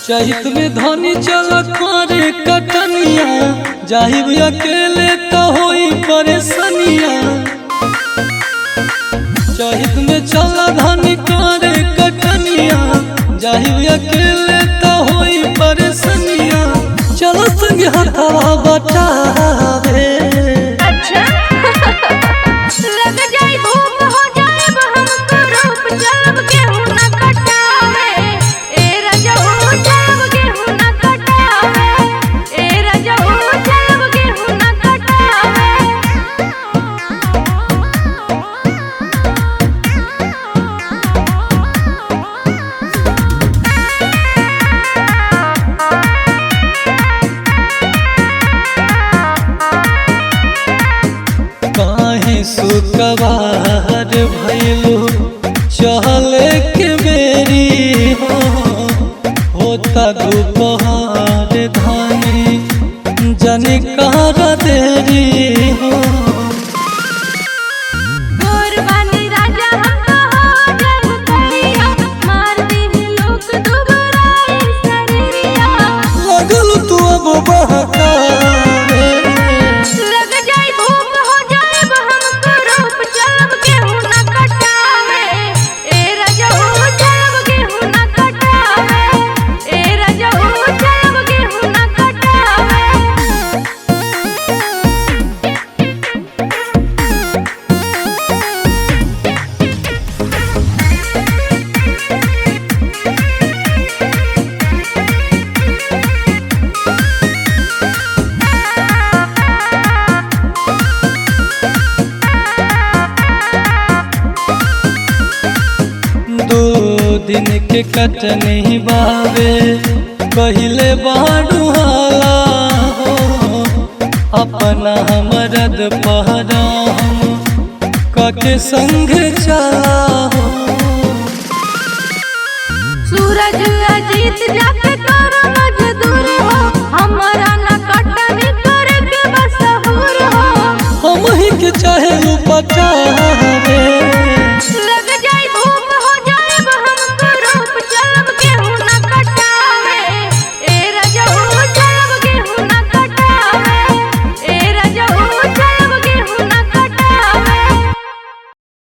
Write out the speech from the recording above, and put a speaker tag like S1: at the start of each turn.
S1: चहित में धनी चल करे कटनिया, जाहिब अकेले तो होई परेशानिया। चहित में चल धनी करे कटनिया, जाहिब अकेले तो होई परेशानिया। चलो संग हथवा बटावे।
S2: अच्छा लग जाए धूप हो जाए हमको रूप जब गेहूं न कटावे। ए रजऊ जब गेहूं न कटावे, ए रजऊ जब गेहूं न कटावे।
S1: काहे सुकवार भइलू चहले के बेरी हो, होता दोपहर धानी जनी कार देरी हो।
S2: गोरबानी राजा हमको हो जब करिया, मार दी लोग दुबराई शरीरिया।
S1: लगल तू अब बहकावे।
S2: लग जाए धूप हो जाए हमको रूप जब गेहूं न कटावे। ए रजऊ जब गेहूं न कटावे, ए रजऊ जब गेहूं न कटावे।
S1: दो दिन के कटनी बावे पहले बाड़ू हाला हो, अपना हमरद पहरा हम कके संग चला हो।
S2: सूरज अजीत जाके कर मजदूर हो, हमारा न कटनी करे के बसहूर हो।
S1: हम ही के चाहे पटावे।